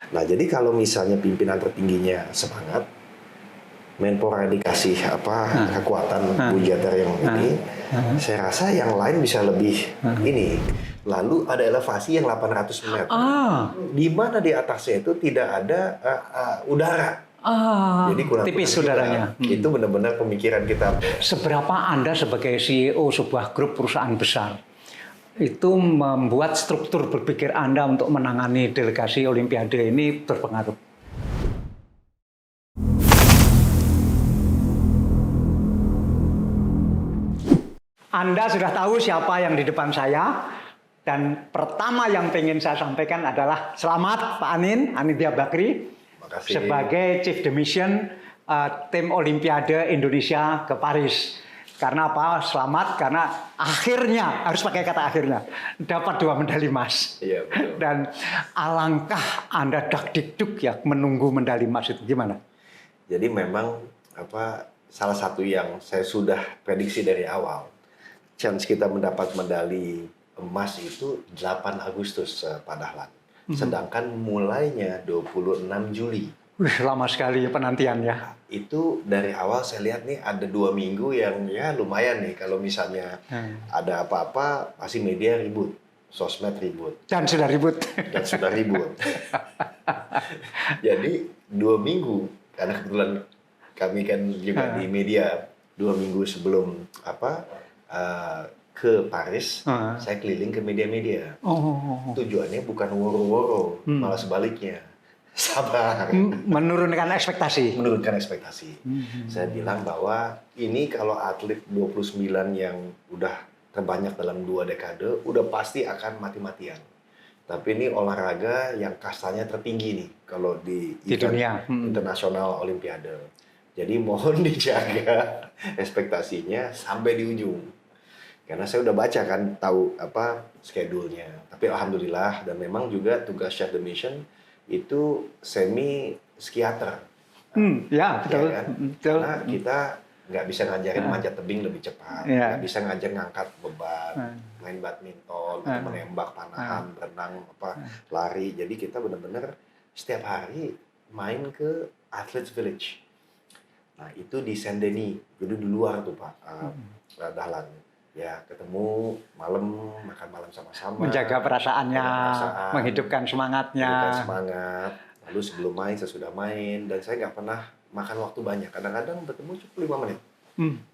Nah, jadi kalau misalnya pimpinan tertingginya semangat, Menpora dikasih kekuatan bujeter yang ini, saya rasa yang lain bisa lebih ini. Lalu ada elevasi yang 800 meter, di mana di atasnya itu tidak ada udara. Jadi kurang tipis kita, udaranya. itu benar-benar pemikiran kita. Seberapa Anda sebagai CEO sebuah grup perusahaan besar itu membuat struktur berpikir Anda untuk menangani delegasi Olimpiade ini berpengaruh? Anda sudah tahu siapa yang di depan saya, dan pertama yang ingin saya sampaikan adalah selamat Pak Anindya Bakri, Makasih. sebagai Chief de Mission tim Olimpiade Indonesia ke Paris. Karena apa? Selamat karena akhirnya, harus pakai kata akhirnya, dapat 2 medali emas. Iya, betul. Dan alangkah Anda dakdikduk ya menunggu medali emas itu, gimana? Jadi memang salah satu yang saya sudah prediksi dari awal, chance kita mendapat medali emas itu 8 Agustus Pak Dahlan. Sedangkan mulainya 26 Juli. Wih, lama sekali penantian ya. Itu dari awal saya lihat nih ada 2 minggu yang ya lumayan nih, kalau misalnya ada apa-apa pasti media ribut, sosmed ribut. Dan sudah ribut. Dan sudah ribut. Jadi 2 minggu, karena kebetulan kami kan juga di media, 2 minggu sebelum ke Paris, saya keliling ke media-media. Tujuannya bukan woro-woro, malah sebaliknya. Sabar. Menurunkan ekspektasi. Menurunkan ekspektasi. Saya bilang bahwa ini kalau atlet 29 yang udah terbanyak dalam 2 dekade, udah pasti akan mati-matian. Tapi ini olahraga yang kastanya tertinggi nih kalau di dunia internasional Olimpiade. Jadi mohon dijaga ekspektasinya sampai di ujung. Karena saya udah baca kan, tahu schedule-nya. Tapi alhamdulillah, dan memang juga tugas Chef de Mission itu semi psikiater. Ya, betul. Ya kan? Betul. Karena kita nggak bisa ngajarin manjat tebing lebih cepat, nggak bisa ngajar ngangkat beban, main badminton, menembak panahan, berenang, lari. Jadi kita benar-benar setiap hari main ke Athletes Village. Nah itu di Saint-Denis, jadi di luar tuh Pak Dahlan. Ya ketemu malam, makan malam sama-sama. Menjaga perasaannya, menghidupkan semangatnya. Menghidupkan semangat. Lalu sebelum main, sesudah main, dan saya nggak pernah makan waktu banyak. Kadang-kadang bertemu cukup 5 menit.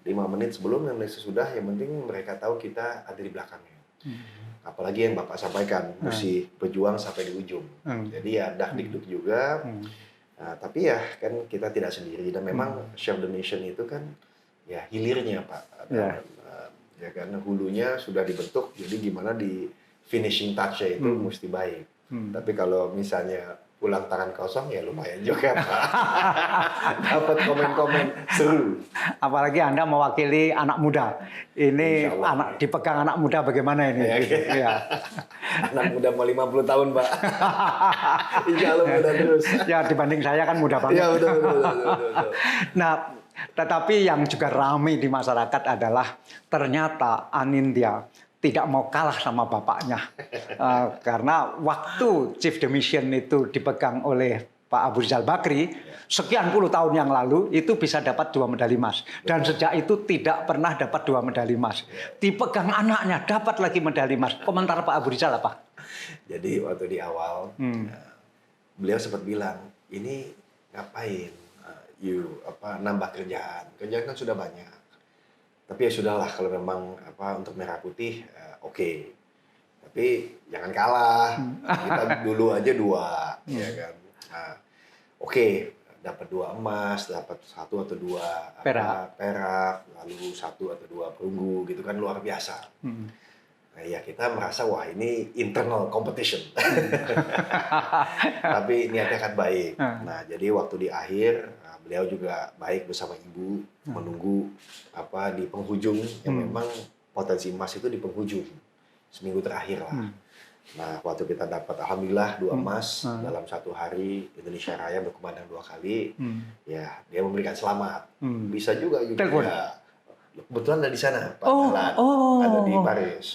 5 menit sebelum, 5 menit sesudah, yang penting mereka tahu kita ada di belakangnya. Apalagi yang Bapak sampaikan, mesti berjuang sampai di ujung. Jadi ya dakdikduk juga. Nah, tapi ya kan kita tidak sendiri. Dan memang Chef de Mission itu kan ya hilirnya Pak. Ya karena hulunya sudah dibentuk, jadi gimana di finishing touch-nya itu mesti baik. Tapi kalau misalnya pulang tangan kosong ya lumayan juga Pak. Dapat komen-komen seru. Apalagi Anda mewakili anak muda. Ini dipegang anak muda bagaimana ini? Ya. Anak muda mau 50 tahun Pak. Insya Allah muda terus. Ya dibanding saya kan muda banget. Ya betul. Nah, tetapi yang juga ramai di masyarakat adalah ternyata Anindya tidak mau kalah sama bapaknya. Karena waktu Chief de Mission itu dipegang oleh Pak Abu Rizal Bakri, sekian puluh tahun yang lalu itu bisa dapat 2 medali emas. Dan sejak itu tidak pernah dapat 2 medali emas. Dipegang anaknya, dapat lagi medali emas. Komentar Pak Abu Rizal apa? Jadi waktu di awal, beliau sempat bilang, ini ngapain? Nambah kerjaan kan sudah banyak, tapi ya sudahlah kalau memang untuk Merah Putih oke. Tapi jangan kalah, kita dulu aja 2 ya kan. Oke, dapat 2 emas, dapat 1 atau 2 perak, lalu 1 atau 2 perunggu gitu kan, luar biasa. Nah, ya kita merasa wah ini internal competition. Tapi niatnya kan baik. Nah, jadi waktu di akhir beliau juga baik bersama ibu menunggu di penghujung yang memang potensi emas itu di penghujung seminggu terakhir lah. Nah, waktu kita dapat alhamdulillah 2 emas dalam 1 hari, Indonesia Raya berkumandang 2 kali. Ya, dia memberikan selamat. Bisa juga gitu ya. Kebetulan ada di sana, Pak Dahlan, ada di Paris.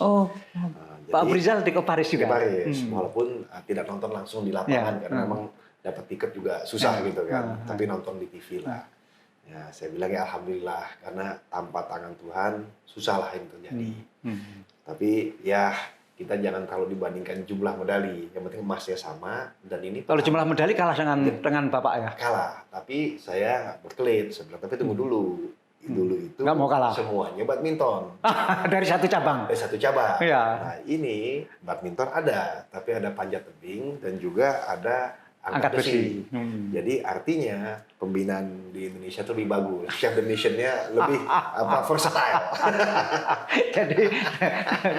Pak Abu Rizal di Paris juga? Di Paris, walaupun tidak nonton langsung di lapangan, karena memang dapat tiket juga susah gitu kan. Tapi nonton di TV lah. Ya, saya bilang ya alhamdulillah, karena tanpa tangan Tuhan susah lah ini terjadi. Tapi ya kita jangan terlalu dibandingkan jumlah medali. Yang penting emasnya sama, dan ini Kalau jumlah medali kalah dengan Bapak ya? kalah. Tapi saya berkelit. Saya bilang, tapi tunggu dulu. Dulu itu nggak mau kalah. Semuanya badminton. Dari satu cabang? Dari satu cabang. Iya. Nah ini badminton ada, tapi ada panjat tebing dan juga ada angkat besi. Jadi artinya pembinaan di Indonesia itu lebih bagus. Chef the Nation-nya lebih versatile. Jadi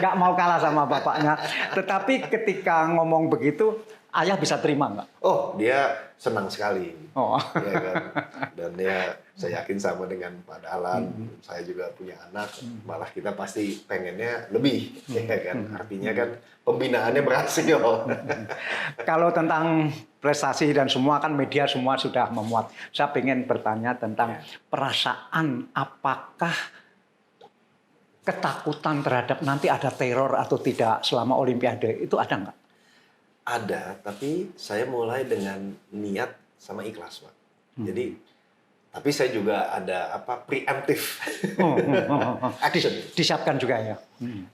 nggak mau kalah sama bapaknya. Tetapi ketika ngomong begitu, ayah bisa terima nggak? Oh, dia senang sekali. Oh. Ya kan? Dan ya saya yakin sama dengan Pak Dahlan, saya juga punya anak, malah kita pasti pengennya lebih, ya kan? Artinya kan pembinaannya berhasil. Kalau tentang prestasi dan semua kan media semua sudah memuat. Saya ingin bertanya tentang perasaan, apakah ketakutan terhadap nanti ada teror atau tidak selama Olimpiade itu ada nggak? Ada, tapi saya mulai dengan niat sama ikhlas, Pak. Jadi, tapi saya juga ada preemptive action. Disiapkan juga ya.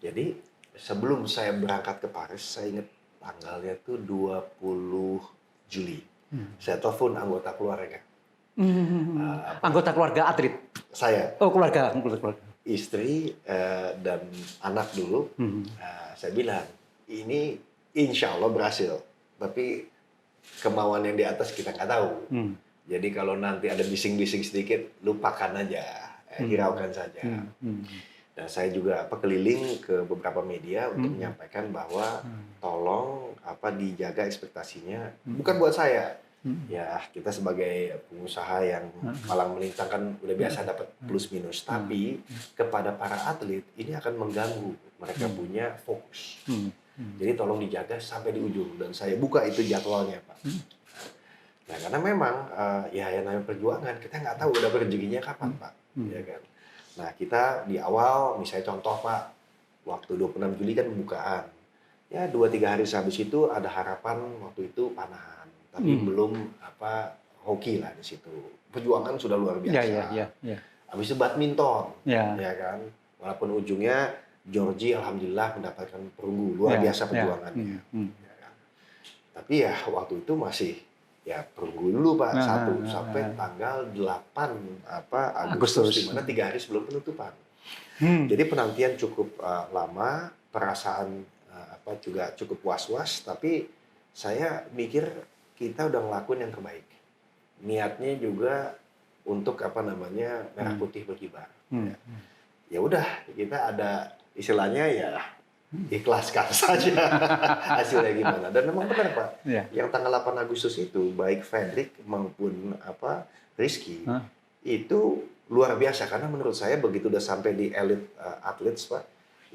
Jadi sebelum saya berangkat ke Paris, saya ingat tanggalnya tuh 20 Juli. Saya telepon anggota keluarga. Anggota keluarga atlet? Saya. Oh, keluarga. Istri dan anak dulu. Saya bilang, ini insya Allah berhasil. Tapi kemauan yang di atas kita nggak tahu. Jadi kalau nanti ada bising-bising sedikit, lupakan aja, hiraukan saja. Dan saya juga keliling ke beberapa media untuk menyampaikan bahwa tolong dijaga ekspektasinya. Bukan buat saya, ya kita sebagai pengusaha yang malang melintang kan udah biasa dapat plus minus. Tapi kepada para atlet ini akan mengganggu mereka punya fokus. Jadi tolong dijaga sampai di ujung, dan saya buka itu jadwalnya, Pak. Nah, karena memang ya yang namanya perjuangan, kita nggak tahu udah rezekinya kapan, Pak. Ya kan? Nah, kita di awal, misalnya contoh, Pak, waktu 26 Juli kan pembukaan. Ya, 2-3 hari sehabis itu ada harapan waktu itu panahan. Tapi belum hoki lah di situ. Perjuangan sudah luar biasa. Habis itu badminton, ya kan? Walaupun ujungnya Georgie alhamdulillah mendapatkan perunggu, luar biasa perjuangannya. Ya kan? Tapi ya waktu itu masih ya perunggu dulu, Pak, sampai tanggal 8 Agustus, di mana 3 hari sebelum penutupan. Jadi penantian cukup lama, perasaan juga cukup was-was, tapi saya mikir kita udah ngelakuin yang terbaik. Niatnya juga untuk merah putih berkibar. Ya udah, kita ada istilahnya ya ikhlaskan saja hasilnya gimana. Dan memang benar, Pak. Yang tanggal 8 Agustus itu baik Fredrik maupun Rizky itu luar biasa, karena menurut saya begitu udah sampai di elite athletes, Pak,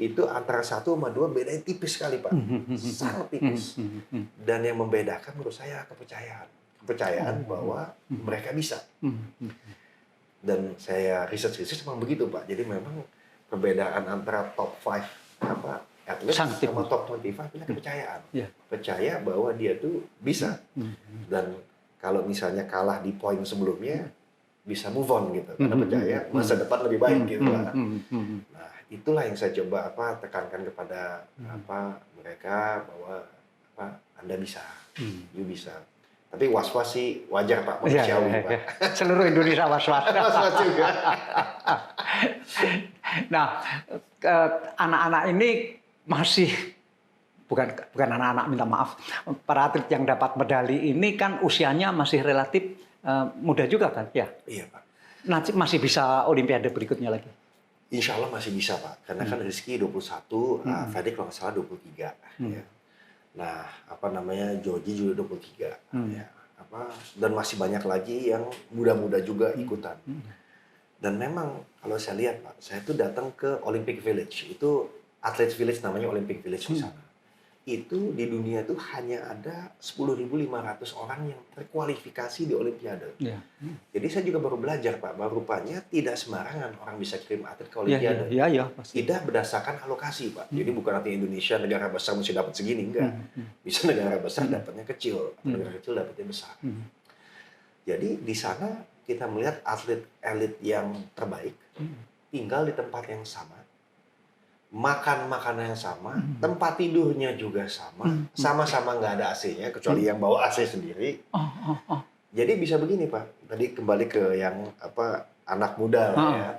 itu antara 1 sama 2 bedanya tipis sekali, Pak. Sangat tipis. Dan yang membedakan menurut saya kepercayaan bahwa mereka bisa. Dan saya riset memang begitu, Pak. Jadi memang perbedaan antara top 5 atlet sama top 25 itu kepercayaan. Percaya bahwa dia tuh bisa. Dan kalau misalnya kalah di poin sebelumnya, bisa move on gitu. Karena percaya masa depan lebih baik gitu. Nah, itulah yang saya coba tekankan kepada mereka bahwa Anda bisa. You bisa. Tapi was-was sih wajar, Pak, manusiawi, Pak. Seluruh Indonesia was-was. Was-was juga. Nah, anak-anak ini masih bukan anak-anak, minta maaf. Para atlet yang dapat medali ini kan usianya masih relatif muda juga kan, ya? Iya, Pak. Nanti masih bisa Olimpiade berikutnya lagi. Insya Allah masih bisa, Pak. Karena kan Rizky 21, Fredrik kalau nggak salah 23. Ya. Nah, Georgie juga 23. Ya, dan masih banyak lagi yang muda-muda juga ikutan. Dan memang kalau saya lihat, Pak, saya tuh datang ke Olympic Village. Itu Athlete Village namanya, Olympic Village di sana. itu di dunia itu hanya ada 10.500 orang yang terkualifikasi di Olimpiade. Ya. Jadi saya juga baru belajar Pak, bahwa rupanya tidak sembarangan orang bisa kirim atlet ke Ya, Olimpiade. ya, pasti. Tidak berdasarkan alokasi Pak. Jadi bukan artinya Indonesia negara besar mesti dapat segini, enggak. Bisa negara besar dapatnya kecil, atau negara kecil dapatnya besar. Jadi di sana kita melihat atlet elit yang terbaik tinggal di tempat yang sama, makan makanan yang sama, tempat tidurnya juga sama, sama-sama nggak ada AC-nya kecuali yang bawa AC sendiri. Jadi bisa begini Pak, tadi kembali ke yang anak muda lah ya.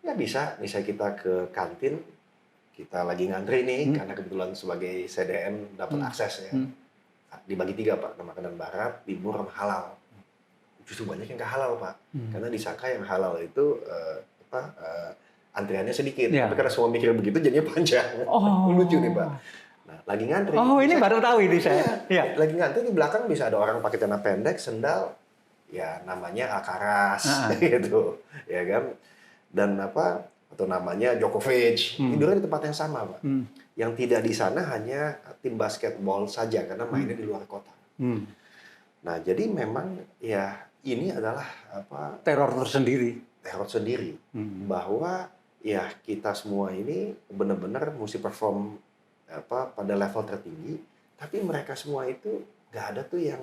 Ya bisa kita ke kantin, kita lagi ngantri nih karena kebetulan sebagai CDN dapat akses ya. Dibagi 3 Pak, makanan barat, timur, sama halal. Justru banyak yang nggak halal Pak, karena disangka yang halal itu antriannya sedikit, tapi karena semua mikir begitu jadinya panjang. Lucu nih Pak. Nah, lagi ngantri. Ini baru tahu ini saya. Iya. Lagi ngantri di belakang bisa ada orang pakai celana pendek, sendal, ya namanya Alcaraz gitu, ya kan? Dan atau namanya Djokovic, tidurnya di tempat yang sama Pak. Yang tidak di sana hanya tim basketball saja karena mainnya di luar kota. Nah, jadi memang ya ini adalah teror tersendiri. Bahwa ya kita semua ini benar-benar mesti perform pada level tertinggi, tapi mereka semua itu nggak ada tuh yang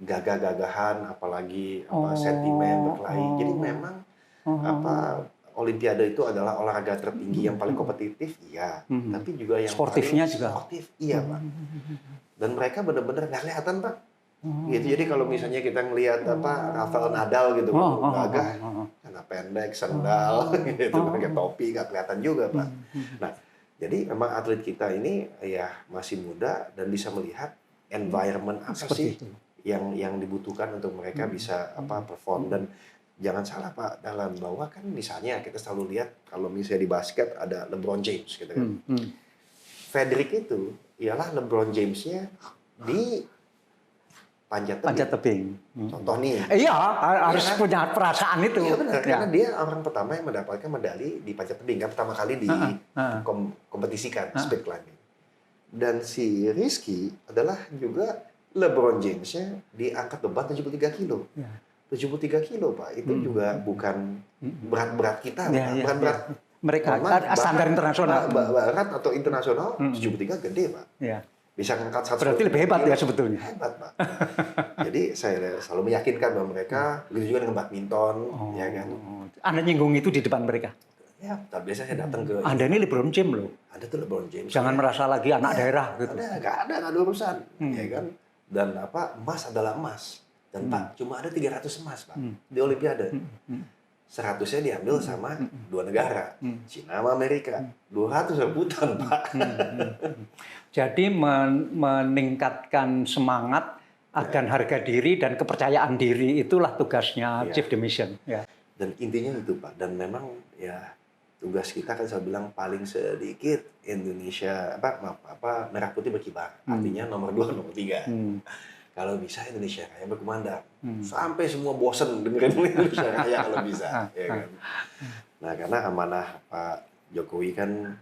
gagah-gagahan, apalagi sentimen berkelahi. Jadi memang Olimpiade itu adalah olahraga tertinggi yang paling kompetitif, iya, tapi juga yang sportifnya paling juga sportif, iya Pak. Dan mereka benar-benar nggak kelihatan Pak. Gitu. Jadi kalau misalnya kita ngelihat Rafael Nadal gitu, gagah, celana pendek, sendal, gitu, pakai topi, nggak kelihatan juga Pak. Nah, jadi memang atlet kita ini ya masih muda dan bisa melihat environment apa sih yang dibutuhkan untuk mereka bisa perform. Dan jangan salah Pak, dalam bahwa kan misalnya kita selalu lihat kalau misalnya di basket ada LeBron James gitu kan. Federik itu ialah LeBron James-nya di panjat tebing. Contoh nih. Iya, harus punya perasaan itu. Iya benar, karena dia orang pertama yang mendapatkan medali di panjat tebing kan, pertama kali di kompetisikan speed climbing. Dan si Rizky adalah juga LeBron James-nya di angkat beban 73 kilo. 73 kilo Pak, itu juga bukan berat-berat kita, berat-berat mereka standar internasional. Barat atau internasional 73 gede Pak. Bisa ngangkat 100. Berarti lebih hebat ya sebetulnya. Hebat Pak. Jadi saya selalu meyakinkan bahwa mereka begitu juga dengan badminton, ya kan. Anda nyinggung itu di depan mereka. Ya, tapi biasanya saya datang ke. Anda ini LeBron James loh. Anda tuh LeBron James. Jangan merasa lagi anak daerah gitu. Nggak ada urusan, ya kan. Dan emas adalah emas. Dan Pak, cuma ada 300 emas Pak di Olimpiade. 100-nya diambil sama 2 negara, Cina sama Amerika. 200 rebutan Pak. Jadi meningkatkan semangat akan harga diri dan kepercayaan diri, itulah tugasnya Chief the Mission. Dan intinya itu Pak. Dan memang ya tugas kita kan saya bilang paling sedikit Indonesia merah putih berkibar. Artinya nomor 2, nomor 3. Kalau bisa Indonesia Raya berkumandang. Sampai semua bosen dengerin Indonesia Raya kalau bisa. Ya kan? Nah karena amanah Pak Jokowi kan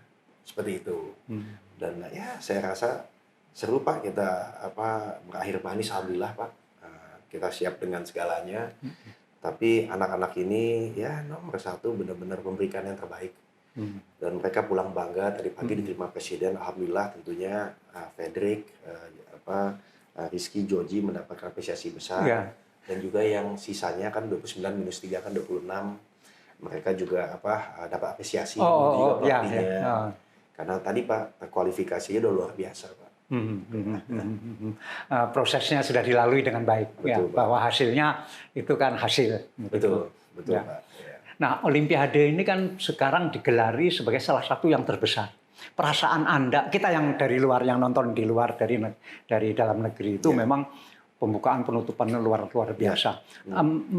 seperti itu. Dan ya saya rasa seru Pak kita berakhir manis, alhamdulillah Pak. Kita siap dengan segalanya. Tapi anak-anak ini ya nomor 1 benar-benar memberikan yang terbaik. Dan mereka pulang bangga, tadi pagi diterima Presiden, alhamdulillah tentunya Federik, Rizky, Joji mendapatkan apresiasi besar. Dan juga yang sisanya kan 29 minus 3 kan 26. Mereka juga dapat apresiasi juga pelatihnya. Karena tadi Pak kualifikasinya udah luar biasa Pak. Prosesnya sudah dilalui dengan baik. Betul, bahwa hasilnya itu kan hasil. Betul Pak. Nah, Olimpiade ini kan sekarang digelari sebagai salah satu yang terbesar. Perasaan Anda, kita yang dari luar, yang nonton di luar dari dalam negeri itu memang pembukaan penutupan luar biasa.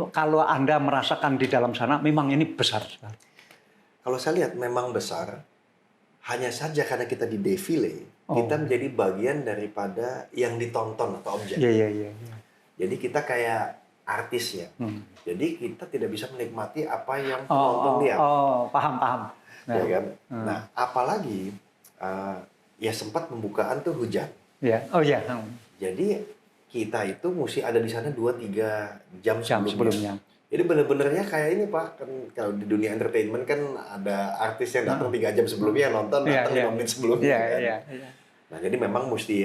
Kalau Anda merasakan di dalam sana, memang ini besar sekali. Kalau saya lihat memang besar, hanya saja karena kita di defile, kita menjadi bagian daripada yang ditonton atau objek. Jadi kita kayak artisnya. Jadi kita tidak bisa menikmati apa yang penonton lihat. Paham. Ya kan? Nah, apalagi ya sempat pembukaan tuh hujan. Ya. Oh ya. Jadi kita itu mesti ada di sana 2-3 jam Sebelumnya. Jadi bener-benernya kayak ini Pak, kan kalau di dunia entertainment kan ada artis yang datang 3 jam sebelumnya nonton, datang 5 menit sebelumnya kan. Nah jadi memang mesti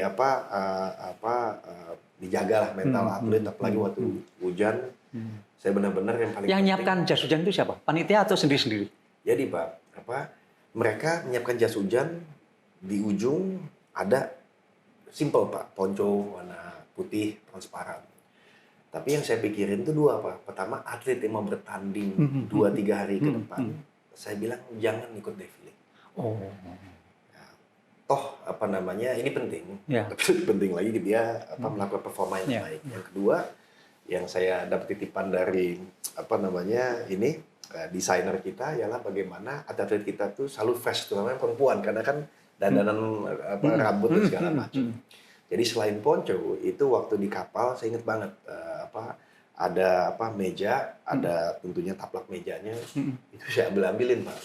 dijaga lah mental atlet, apalagi waktu hujan. Saya benar-benar yang paling Yang penting. nyiapkan jas hujan itu siapa? Panitia atau sendiri-sendiri? Jadi Pak, mereka menyiapkan jas hujan, di ujung ada simple Pak, ponco warna putih transparan. Tapi yang saya pikirin itu 2 Pak. Pertama, atlet yang mau bertanding 2-3 hari ke depan, saya bilang jangan ikut defile. Oh. Toh ini penting, Ya. tapi lebih penting lagi dia melakukan performa yang baik. Yang kedua, yang saya dapat titipan dari desainer kita ialah bagaimana atlet kita tuh selalu fresh, terutama perempuan karena kan dandanan rambut dan segala macam. Jadi selain ponco itu waktu di kapal saya ingat banget ada meja, ada tentunya taplak mejanya, itu saya ambilin Pak.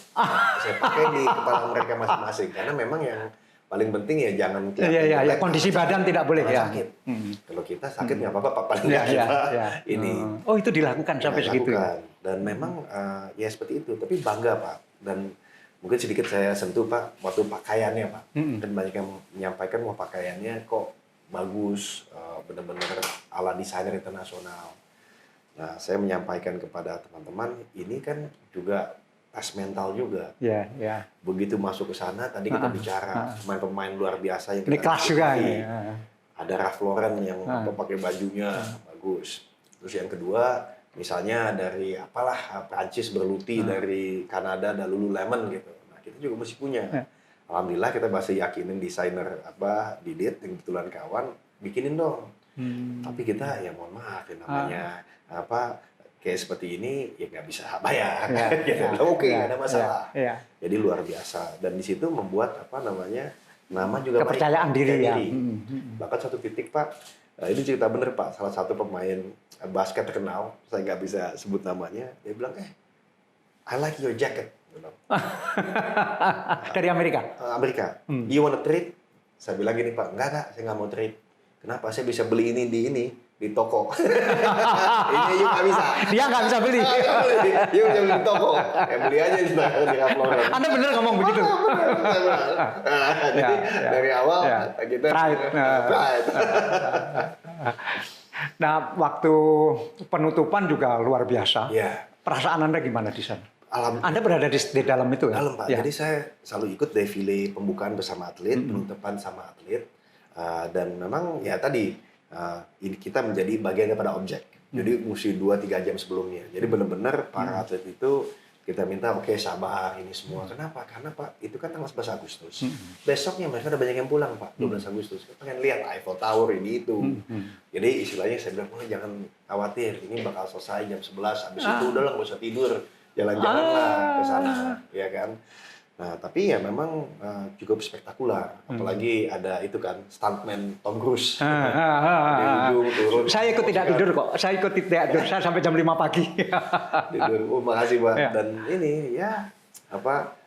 Saya pakai di kepala mereka masing-masing karena memang yang paling penting ya jangan Iya, kondisi badan tidak boleh ya. Sakit. Kalau kita sakit nggak apa-apa Pak, paling nggak kita ini. Oh itu dilakukan sampai segitu. Dan memang ya seperti itu, tapi bangga Pak. Dan mungkin sedikit saya sentuh Pak, waktu pakaiannya Pak. Dan banyak yang menyampaikan pakaiannya kok bagus, benar-benar ala desainer internasional. Nah, saya menyampaikan kepada teman-teman, ini kan juga tes mental juga. Ya. Begitu masuk ke sana, tadi kita bicara pemain-pemain luar biasa yang ini kelas juga ya. Ada Ralph Lauren yang pakai bajunya bagus. Terus yang kedua, misalnya dari Prancis Berluti, dari Kanada ada Lululemon gitu. Nah, kita juga mesti punya. Alhamdulillah kita masih yakinin desainer Didit yang kebetulan kawan bikinin dong. Tapi kita ya mohon maaf ya namanya kayak seperti ini ya nggak bisa bayar. Oke, nggak ada masalah. Jadi luar biasa dan di situ membuat nama juga kepercayaan baik, diri ya. Bahkan satu titik Pak, ini cerita bener Pak, salah satu pemain basket terkenal, saya nggak bisa sebut namanya, dia bilang I like your jacket. Dari Amerika? Amerika. You wanna trade? Saya bilang gini Pak, enggak, saya nggak mau trade. Kenapa? Saya bisa beli ini di toko. Ini you nggak bisa. Dia nggak bisa beli. You bisa beli di toko. Beli aja di Ralph Lauren. Anda bener ngomong begitu? Jadi dari awal kita pride. Nah, waktu penutupan juga luar biasa. Perasaan Anda gimana di sana? Anda berada di dalam itu ya? Dalam Pak. Jadi saya selalu ikut defile pembukaan bersama atlet, penutupan sama atlet, dan memang ya tadi ini kita menjadi bagian daripada objek. Jadi mesti 2-3 jam sebelumnya. Jadi benar-benar para atlet itu kita minta sabar ini semua. Kenapa? Karena Pak itu kan tanggal 11 Agustus. Besoknya mereka udah banyak yang pulang Pak. 12 Agustus. Kita pengen lihat Eiffel Tower ini itu. Jadi istilahnya saya bilang jangan khawatir. Ini bakal selesai jam 11. Habis itu udah lah nggak usah tidur. Jalan-jalan lah ke sana, ya kan. Nah, tapi ya memang cukup spektakuler. Apalagi ada itu kan, stuntman Tom Cruise. Di ujung turun. Saya ikut tidak tidur kok. Saya ikut tidak tidur. Saya sampai jam 5 pagi. Tidur. Makasih Pak. Dan ini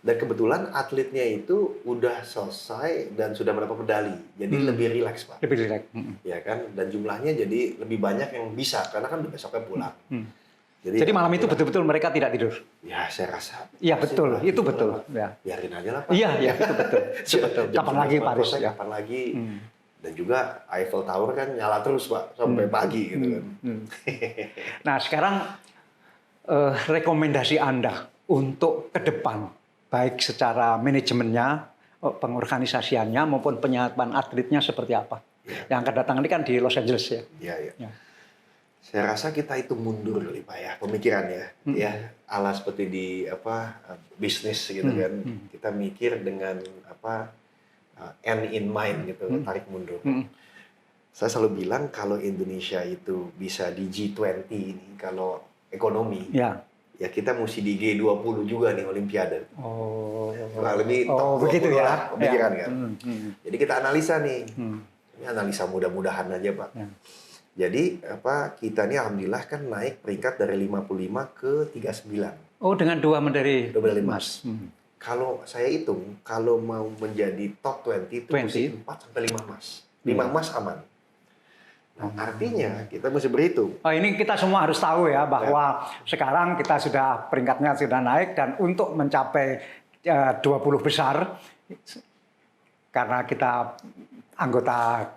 dan kebetulan atletnya itu udah selesai dan sudah mendapat medali. Jadi lebih rileks Pak. Lebih rileks. Ya kan. Dan jumlahnya jadi lebih banyak yang bisa karena kan besoknya pulang. Jadi malam itu betul-betul mereka tidak tidur? Ya, saya rasa. Iya, betul. Itu betul. Ya. Biarin aja lah, Pak. Iya, itu betul. Betul. Kapan lagi Paris? Kapan lagi. Dan juga Eiffel Tower kan nyala terus, Pak. Sampai pagi gitu kan. Nah, sekarang rekomendasi Anda untuk ke depan, baik secara manajemennya, pengorganisasiannya, maupun penyiapan atletnya seperti apa? Yang akan datang ini kan di Los Angeles ya? Iya. Saya rasa kita itu mundur kali Pak ya, pemikirannya. Ya, ala seperti di bisnis gitu kan. Kita mikir dengan end in mind gitu, tarik mundur. Saya selalu bilang kalau Indonesia itu bisa di G20 ini, kalau ekonomi, ya kita mesti di G20 juga nih Olimpiade. Lebih begitu ya, pemikiran kan. Jadi kita analisa nih, ini analisa mudah-mudahan aja Pak. Jadi kita ini alhamdulillah kan naik peringkat dari 55 ke 39. Oh, dengan 2 medali emas. kalau saya hitung, kalau mau menjadi top 20 itu 20. mesti 4 sampai 5 emas. 5 emas aman. Nah, artinya kita mesti berhitung. Oh, ini kita semua harus tahu ya bahwa sekarang kita sudah peringkatnya sudah naik dan untuk mencapai 20 besar karena kita anggota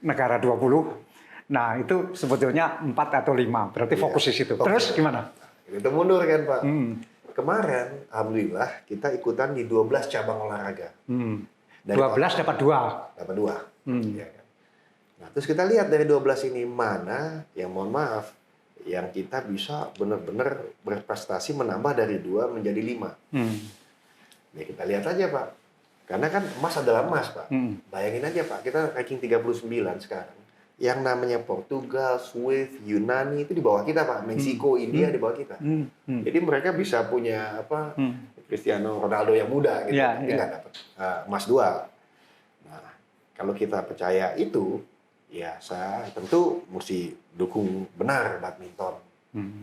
negara 20. Nah, itu sebetulnya 4 atau 5. Berarti fokus di situ. Terus gimana? Kita mundur kan, Pak. Kemarin, alhamdulillah, kita ikutan di 12 cabang olahraga. 12 dapat 2. Dapat 2. Ya kan? Nah, terus kita lihat dari 12 ini mana yang mohon maaf, yang kita bisa benar-benar berprestasi menambah dari 2 menjadi 5. Ya kita lihat aja, Pak. Karena kan emas adalah emas, Pak. Bayangin aja, Pak, kita ranking 39 sekarang. Yang namanya Portugal, Swiss, Yunani itu di bawah kita, Pak. Meksiko, India di bawah kita. Jadi mereka bisa punya apa? Cristiano Ronaldo yang muda gitu, tapi nggak dapat emas 2. Nah, kalau kita percaya itu, ya saya tentu mesti dukung benar badminton,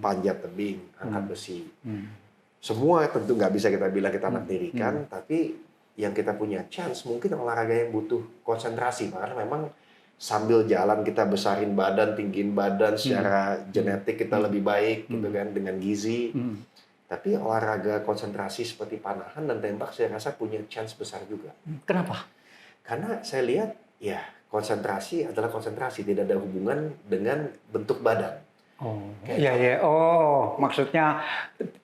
panjat tebing, angkat besi. Semua tentu nggak bisa kita bilang kita naktirikan, tapi yang kita punya chance mungkin olahraga yang butuh konsentrasi, karena memang sambil jalan kita besarin badan, tinggiin badan, secara genetik kita lebih baik gitu kan dengan gizi. Tapi olahraga konsentrasi seperti panahan dan tembak saya rasa punya chance besar juga. Kenapa? Karena saya lihat ya konsentrasi adalah konsentrasi, tidak ada hubungan dengan bentuk badan. Oh, iya. Oh, maksudnya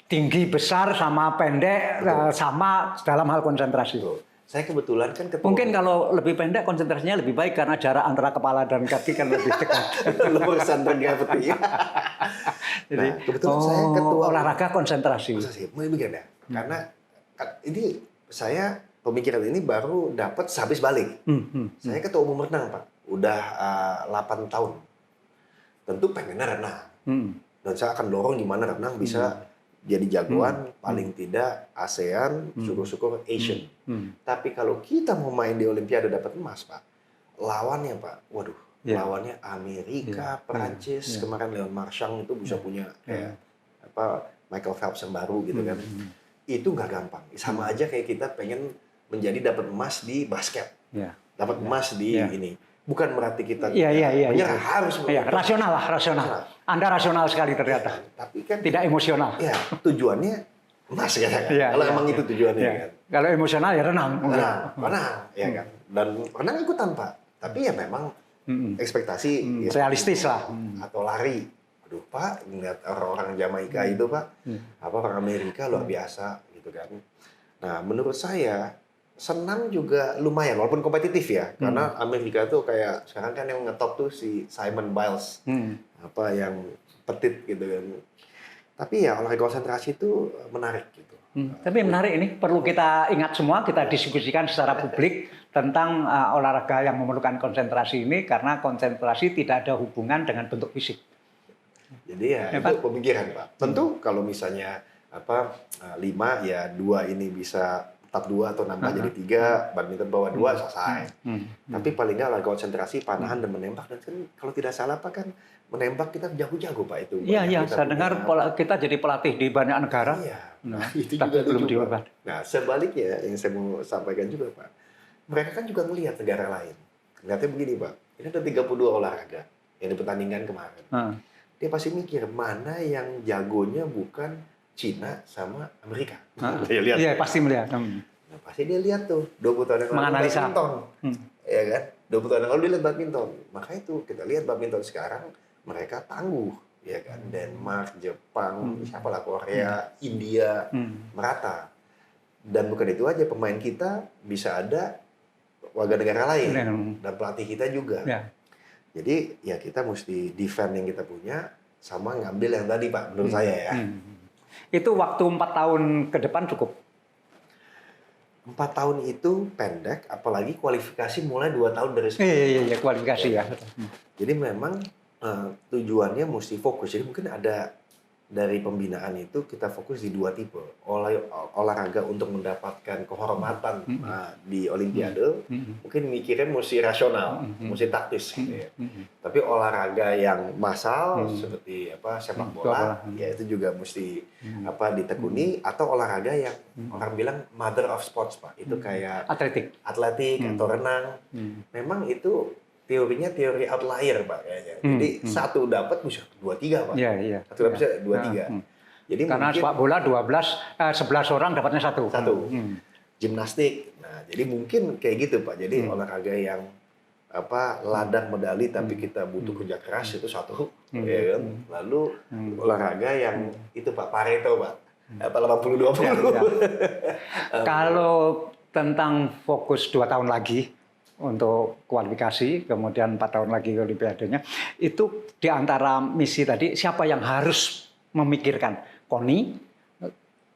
tinggi besar sama pendek sama dalam hal konsentrasi. Betul. Saya kebetulan kan ketemu. Mungkin kalau lebih pendek konsentrasinya lebih baik karena jarak antara kepala dan kaki kan lebih dekat. Lower center gravity. Jadi kebetulan saya ketua olahraga konsentrasi. Mau begini ya. Karena ini saya pemikiran ini baru dapat sehabis balik. Saya ketua umum renang, Pak. Udah 8 tahun. Tentu pengennya renang. Dan saya akan dorong gimana renang bisa jadi jagoan paling tidak ASEAN, syukur-syukur Asian. Tapi kalau kita mau main di Olimpiade dapat emas, Pak, lawannya Pak, waduh, lawannya Amerika, Perancis, kemarin Leon Marchand itu bisa punya kayak apa Michael Phelps yang baru gitu kan. Itu nggak gampang. Sama aja kayak kita pengen menjadi dapat emas di basket, dapat emas di ini. Bukan berarti kita harus rasional lah, rasional. Anda rasional sekali ternyata. Tapi kan tidak emosional. Ya, tujuannya emas ya kan. Kalau emang itu tujuannya kan. Kalau emosional ya renang. Renang ya kan. Dan renang ikutan, Pak. Tapi ya memang ekspektasi realistis lah. Atau lari. Aduh, Pak, ngeliat orang-orang Jamaika itu, Pak. Apa orang Amerika luar biasa gitu kan. Nah, menurut saya senam juga lumayan, walaupun kompetitif ya. Karena Amerika tuh kayak, sekarang kan yang ngetop tuh si Simon Biles. Apa yang petit gitu kan. Tapi ya olahraga konsentrasi itu menarik gitu. Tapi menarik ini, perlu kita ingat semua, kita diskusikan secara publik tentang olahraga yang memerlukan konsentrasi ini, karena konsentrasi tidak ada hubungan dengan bentuk fisik. Jadi ya itu pemikiran, Pak. Tentu kalau misalnya 5 ya 2 ini bisa tetap 2 atau nambah jadi 3, badminton bawah 2 selesai. Tapi paling nggak olahraga konsentrasi, panahan dan menembak, dan kan kalau tidak salah Pak kan menembak kita jago-jago Pak itu. Iya, saya dengar kita jadi pelatih di banyak negara. Iya. Itu juga belum diubah. Nah, sebaliknya yang saya mau sampaikan juga Pak, mereka kan juga melihat negara lain. Lihatnya begini Pak, ini ada 32 olahraga yang dipertandingkan kemarin. Dia pasti mikir mana yang jagonya bukan Cina sama Amerika. Iya, pasti melihat. Nah, pasti dia lihat tuh 20 tahun yang lalu menganalisa badminton. Ya kan? 20 tahun yang lalu dia lihat badminton. Maka itu kita lihat badminton sekarang mereka tangguh, ya kan? Denmark, Jepang, siapalah Korea, India, merata. Dan bukan itu aja, pemain kita bisa ada warga negara lain dan pelatih kita juga. Jadi ya kita mesti defend yang kita punya sama ngambil yang tadi Pak, menurut saya ya. Itu waktu 4 tahun ke depan cukup? 4 tahun itu pendek, apalagi kualifikasi mulai 2 tahun dari sekarang. Iya, kualifikasi ya. Jadi memang tujuannya mesti fokus. Jadi mungkin ada dari pembinaan itu kita fokus di 2 tipe. Olahraga untuk mendapatkan kehormatan di Olimpiade, mungkin mikirnya mesti rasional, mesti taktis gitu ya. Tapi olahraga yang massal seperti sepak bola, ya itu juga mesti ditekuni, atau olahraga yang orang bilang mother of sports, Pak. Itu kayak atletik atau renang. Memang itu teorinya teori outlier, Pak, kayaknya. Jadi satu dapat bisa 2-3, Pak. Iya. Satu dapat bisa 2-3. Jadi karena mungkin sepak bola 11 orang dapatnya satu. Gimnastik. Nah, jadi mungkin kayak gitu, Pak. Jadi olahraga yang ladang medali tapi kita butuh kerja keras itu satu, ya kan? Lalu olahraga yang itu, Pak, Pareto, Pak. 80-20. Kalau tentang fokus 2 tahun lagi untuk kualifikasi, kemudian 4 tahun lagi ke Olimpiadenya, itu di antara misi tadi, siapa yang harus memikirkan? KONI,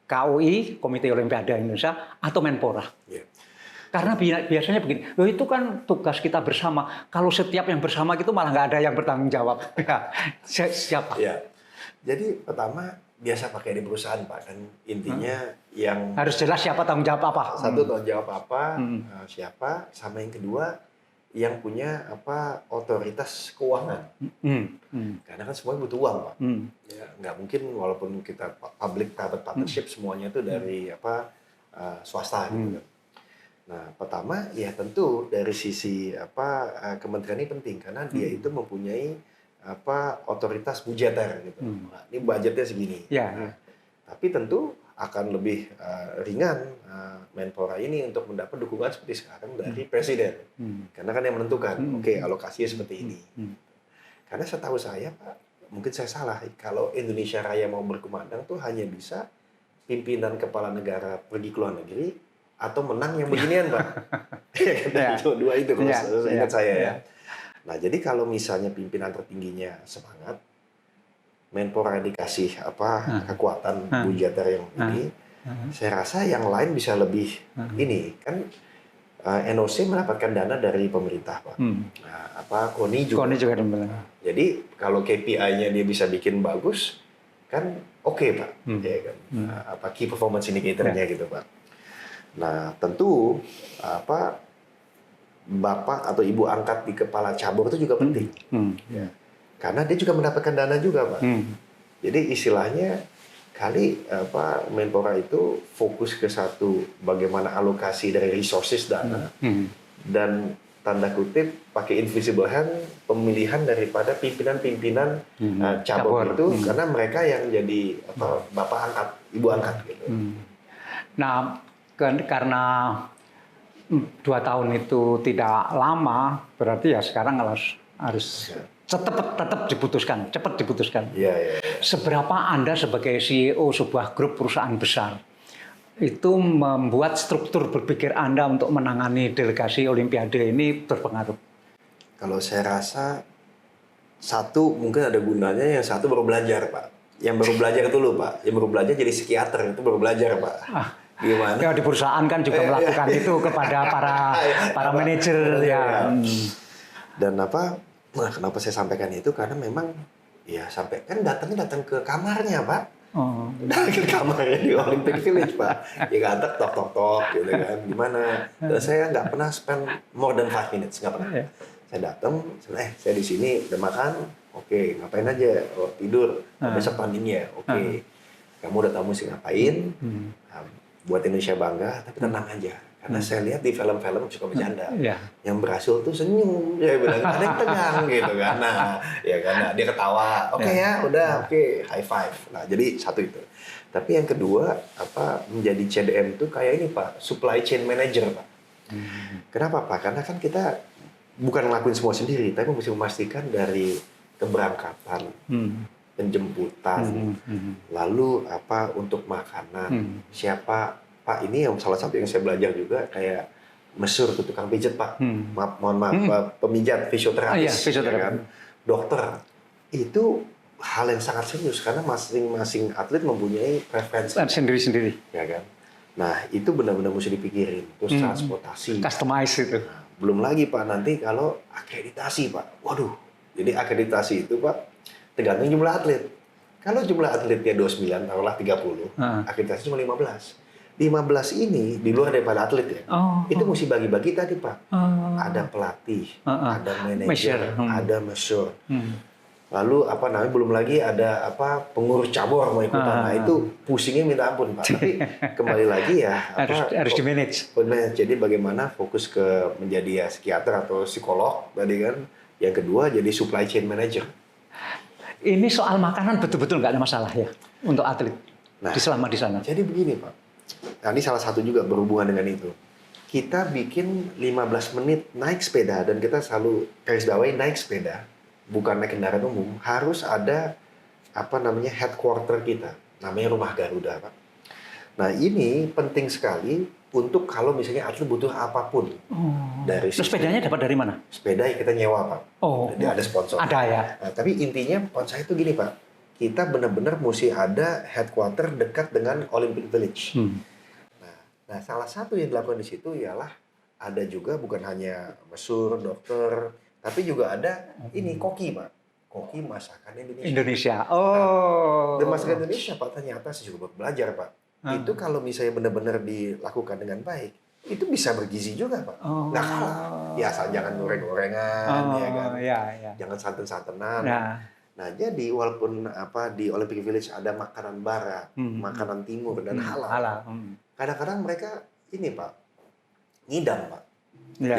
KOI, Komite Olimpiade Indonesia, atau Menpora? Yeah. Karena biasanya begini, loh itu kan tugas kita bersama. Kalau setiap yang bersama itu malah nggak ada yang bertanggung jawab. Siapa? Ya. Jadi pertama, biasa pakai di perusahaan, Pak, kan intinya yang harus jelas siapa tanggung jawab apa. Satu tanggung jawab apa, siapa, sama yang kedua yang punya otoritas keuangan. Karena kan semuanya butuh uang, Pak. Ya, nggak mungkin walaupun kita public private partnership semuanya itu dari swasta gitu kan. Nah, pertama ya tentu dari sisi kementerian ini penting karena dia itu mempunyai otoritas budgeter gitu. Nah, ini budgetnya segini. Tapi tentu akan lebih ringan Menpora ini untuk mendapat dukungan seperti sekarang dari Presiden. Karena kan yang menentukan, alokasinya seperti ini. Karena setahu saya, Pak, mungkin saya salah, kalau Indonesia Raya mau berkumandang tuh hanya bisa pimpinan kepala negara pergi ke luar negeri atau menang yang beginian, Pak. Itu dua itu kalau ingat saya ya. Nah, jadi kalau misalnya pimpinan tertingginya semangat, Menpora dikasih kekuatan budgeter yang ini, saya rasa yang lain bisa lebih ini kan NOC mendapatkan dana dari pemerintah, Pak. Nah, KONI juga. Jadi kalau KPI-nya dia bisa bikin bagus, kan oke, Pak. Ya kan. Key performance indicator-nya gitu, Pak. Nah, tentu bapak atau ibu angkat di kepala cabur itu juga penting. Ya. Karena dia juga mendapatkan dana juga, Pak. Jadi istilahnya kali Menpora itu fokus ke satu bagaimana alokasi dari resources dana dan tanda kutip pakai invisible hand pemilihan daripada pimpinan-pimpinan cabur itu karena mereka yang jadi bapak angkat, ibu angkat gitu. Nah, karena 2 tahun itu tidak lama, berarti ya sekarang harus tetap diputuskan, cepat diputuskan. Seberapa Anda sebagai CEO sebuah grup perusahaan besar itu membuat struktur berpikir Anda untuk menangani delegasi Olimpiade ini berpengaruh? Kalau saya rasa satu mungkin ada gunanya, yang satu baru belajar, Pak. Yang baru belajar dulu, Pak. Yang baru belajar jadi psikiater itu baru belajar, Pak. Gimana? Ya di perusahaan kan juga melakukan itu kepada para manajer ya. Dan kenapa saya sampaikan itu karena memang ya sampai kan datang ke kamarnya, Pak. Datang ke kamarnya di Olympic Village, Pak. Ya ngantar tok gitu kan. Gimana? Dan saya nggak pernah spend more than 5 minutes, nggak pernah. Saya datang, saya di sini udah makan, oke, ngapain aja? Oh, tidur. Besok tanding ya, oke. Kamu udah tahu mesti ngapain? Buat Indonesia bangga, tapi tenang aja. Karena saya lihat di film-film suka bercanda. Yang berhasil tuh senyum, dia bilang ada yang tegang gitu kan. Nah, ya kan, dia ketawa. Oke ya, udah oke, high five. Nah, jadi satu itu. Tapi yang kedua, menjadi CDM itu kayak ini, Pak, supply chain manager, Pak. Kenapa, Pak? Karena kan kita bukan ngelakuin semua sendiri, tapi mesti memastikan dari keberangkatan, penjemputan, lalu untuk makanan, siapa, Pak, ini yang salah satu yang saya belajar juga kayak mesur ke tukang pijat, Pak, mohon maaf, pemijat, fisioterapis, ya kan? Dokter, itu hal yang sangat serius karena masing-masing atlet mempunyai preferensi sendiri-sendiri, ya kan? Nah, itu benar-benar mesti dipikirin, terus transportasi, customize itu. Nah, belum lagi, Pak, nanti kalau akreditasi, Pak, waduh, jadi akreditasi itu, Pak, tergantung jumlah atlet. Kalau jumlah atletnya 29, taruhlah 30, akreditasi cuma 15. 15 ini di luar daripada atlet ya. Itu mesti bagi-bagi tadi Pak. Ada pelatih, ada manajer, ada measure. Lalu apa namanya, belum lagi ada apa pengurus cabur mau ikutan. Nah itu pusingnya minta ampun Pak. Tapi kembali lagi ya harus di manage. Jadi bagaimana fokus ke menjadi ya psikiater atau psikolog tadi kan. Yang kedua jadi supply chain manager. Ini soal makanan betul-betul nggak ada masalah ya untuk atlet selama di sana. Jadi begini Pak. Nah, ini salah satu juga berhubungan dengan itu. Kita bikin 15 menit naik sepeda dan kita selalu garis bawahi naik sepeda, bukan naik kendaraan umum, harus ada apa namanya headquarter kita, namanya Rumah Garuda, Pak. Nah, ini penting sekali untuk kalau misalnya atlet butuh apapun. Dari terus sepedanya dapat dari mana? Sepeda kita nyewa, Pak. Jadi ada sponsor. Ada ya. Nah, tapi intinya poin saya itu gini, Pak. Kita benar-benar mesti ada headquarter dekat dengan Olympic Village. Nah, salah satu yang dilakukan di situ ialah ada juga bukan hanya mesur, dokter, tapi juga ada ini koki, Pak. Koki masakan Indonesia. Dan masakan Indonesia, Pak, ternyata saya juga belajar, Pak. Itu kalau misalnya benar-benar dilakukan dengan baik, itu bisa bergizi juga, Pak. Nggak kalah. Ya, asal jangan goreng-gorengan, ya kan. Jangan santan-santanan. Nah, jadi walaupun apa di Olympic Village ada makanan barat, makanan timur dan halal. Kadang-kadang mereka ini Pak, ngidam Pak. Ya,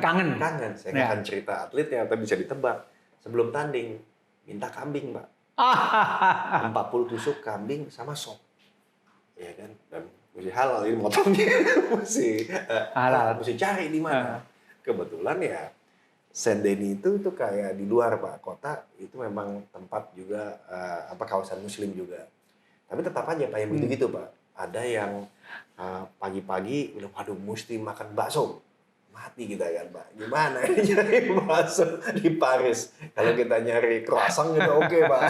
kangen. Saya akan cerita atletnya atau bisa ditebak. Sebelum tanding, minta kambing Pak. 40 tusuk kambing sama sop. Ya kan? Dan mesti halal ini motongnya. mesti halal. Mesti cari di mana. Kebetulan ya Saint Denis itu kayak di luar Pak kota, itu memang tempat juga kawasan muslim juga. Tapi tetap aja Pak yang begitu Pak. Ada yang pagi-pagi bilang, waduh mesti makan bakso. Mati kita kan Pak. Gimana nyari bakso di Paris? Kalau kita nyari croissant gitu oke Pak.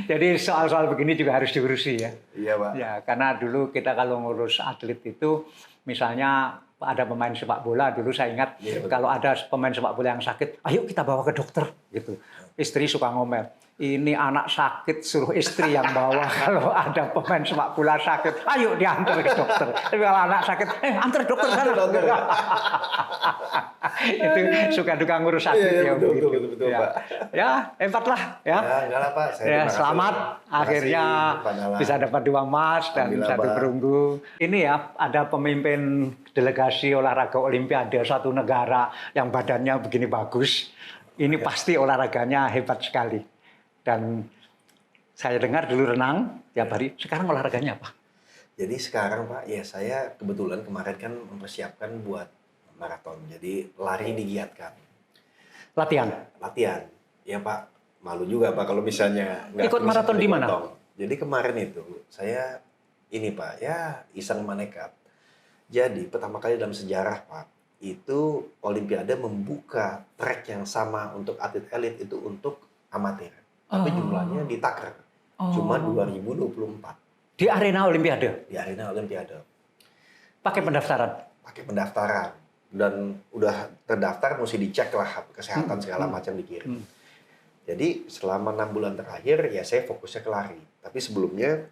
Jadi soal-soal begini juga harus diurusi ya. Iya Pak. Ya, karena dulu kita kalau ngurus atlet itu, misalnya ada pemain sepak bola, dulu saya ingat kalau ada pemain sepak bola yang sakit, ayo kita bawa ke dokter gitu. Istri suka ngomel, ini anak sakit suruh istri yang bawa. Kalau ada pemain sepak bola sakit, ayo diantar ke dokter. Tapi kalau anak sakit, antar dokter sana. Itu suka duka ngurus atlet ya. Betul, Pak. Ya, hebat lah ya. Enggak lah Pak. Ya, selamat akhirnya bisa dapat 2 emas dan 1 perunggu. Ini ya ada pemimpin delegasi olahraga Olimpiade satu negara yang badannya begini bagus. Ini pasti olahraganya hebat sekali. Dan saya dengar dulu renang tiap hari. Sekarang olahraganya apa? Jadi sekarang Pak, ya saya kebetulan kemarin kan mempersiapkan buat maraton. Jadi lari digiatkan. Latihan? Latihan. Ya Pak, malu juga Pak kalau misalnya nggak ikut maraton di mana? Jadi kemarin itu saya ini Pak, ya iseng manekat. Jadi pertama kali dalam sejarah Pak, itu Olimpiade membuka track yang sama untuk atlet elit itu untuk amatir. Tapi jumlahnya ditakar. Cuma 2024. Di arena Olimpiade? Di arena Olimpiade. Pakai pendaftaran? Pakai pendaftaran. Dan udah terdaftar, mesti dicek lah kesehatan segala macam dikirim. Jadi selama 6 bulan terakhir, ya saya fokusnya ke lari. Tapi sebelumnya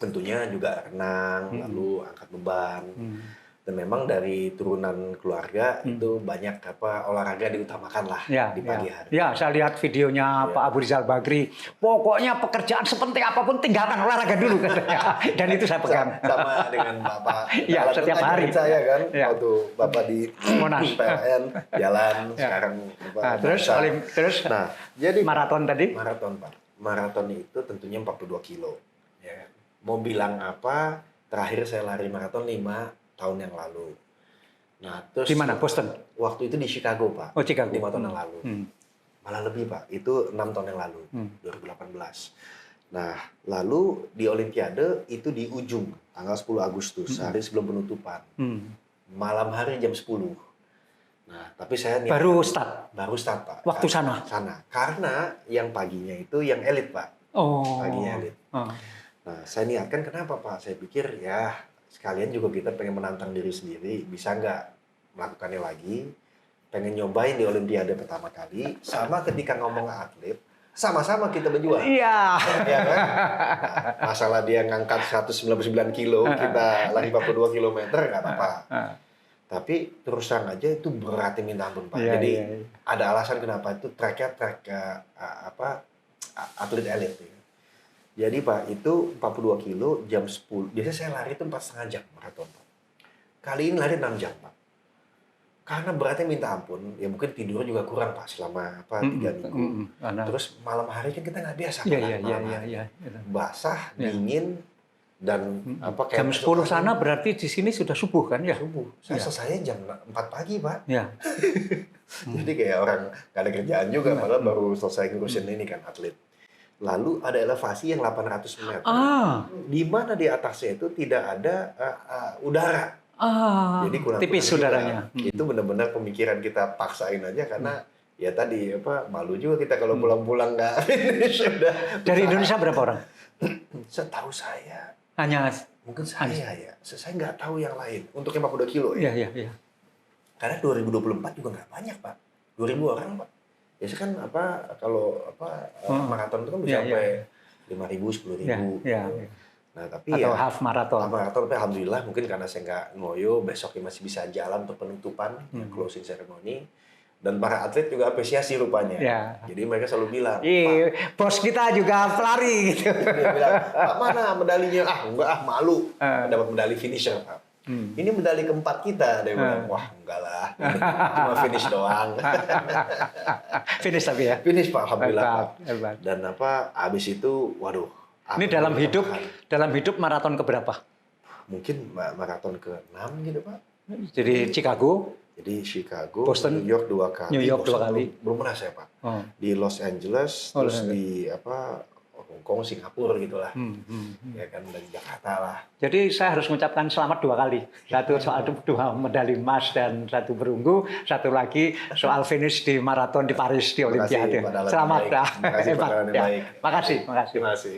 tentunya juga renang, lalu angkat beban. Dan memang dari turunan keluarga itu banyak olahraga diutamakan lah di pagi hari. Ya, saya lihat videonya Pak Abu Rizal Bakri. Pokoknya pekerjaan sepenting apapun tinggalkan olahraga dulu katanya. Dan itu saya pegang. Sama dengan Bapak. Ya, setiap hari. Saya kan waktu Bapak di Monas PLN jalan sekarang. Nah, terus nah, jadi maraton tadi? Maraton Pak. Maraton itu tentunya 42 kilo. Ya. Mau bilang apa? Terakhir saya lari maraton 5 tahun yang lalu. Nah, terus di mana? Boston? Waktu itu di Chicago, Pak. Oh, Chicago. 5 tahun yang lalu. Malah lebih, Pak. Itu 6 tahun yang lalu, 2018. Nah, lalu di Olimpiade itu di ujung, tanggal 10 Agustus, hari sebelum penutupan. Malam hari jam 10. Nah, tapi saya baru start, Pak. Waktu sana. Karena yang paginya itu yang elit, Pak. Paginya elit. Nah, saya niatkan kenapa, Pak? Saya pikir ya sekalian juga kita pengen menantang diri sendiri, bisa nggak melakukannya lagi, pengen nyobain di Olimpiade pertama kali, sama ketika ngomong atlet, sama-sama kita berjuang. Iya. Ya kan? Nah, masalah dia ngangkat 199 kilo, kita lari 42 kilometer, nggak apa-apa. Tapi terus terang aja itu beratnya minta ampun, Pak. Iya, Jadi iya, iya. ada alasan kenapa itu tracknya track atlet elit. Ya. Jadi Pak, itu 42 kilo jam 10. Biasanya saya lari itu 4,5 jam maraton, Pak. Kali ini lari 6 jam, Pak. Karena beratnya minta ampun, ya mungkin tidur juga kurang Pak selama 3 minggu. Terus malam hari kan kita nggak biasa. Iya. Basah, dingin, dan kayak jam 10 sana berarti di sini sudah subuh kan ya? Subuh. Saya selesai jam 4 pagi Pak. Ya. Jadi kayak orang nggak ada kerjaan juga, padahal baru selesai ngurusin ini kan atlet. Lalu ada elevasi yang 800 meter. Di mana di atasnya itu tidak ada udara. Jadi tipis saudaranya. Itu benar-benar pemikiran kita paksain aja karena ya tadi malu juga kita kalau pulang-pulang nggak finish udah. Dari Indonesia berapa orang? Setahu saya hanya mungkin saya nggak tahu yang lain untuk yang 42 kilo ya. Iya. Karena 2024 juga nggak banyak Pak. 2.000 orang Pak. Biasanya kan kalau maraton itu kan bisa sampai 5.000, 10.000. Iya. Nah, tapi atau half marathon. Half marathon, tapi alhamdulillah mungkin karena saya nggak ngoyo, besoknya masih bisa jalan untuk penutupan, closing ceremony. Dan para atlet juga apresiasi rupanya. Ya. Jadi mereka selalu bilang, bos kita juga pelari gitu. Dia bilang, Pak mana medalinya? Enggak malu. Dapat medali finisher, Pak. Ini medali keempat kita. Dia bilang, wah enggak lah. Cuma finish doang. Finish tapi ya? Finish Pak, alhamdulillah. Hebat. Dan abis itu, waduh. Ini dalam hidup maraton keberapa? Mungkin maraton ke-6 gitu Pak. Jadi Chicago, Boston, New York 2 kali. New York 2 kali. Belum pernah saya Pak. Di Los Angeles, terus di Hong Kong, Singapura gitulah. Ya kan dari Jakarta lah. Jadi saya harus mengucapkan selamat 2 kali. Satu soal 2 medali emas dan 1 perunggu, satu lagi soal finish di maraton di Paris di Olimpiade. Selamat dah. Terima kasih. Makasih. Terima kasih.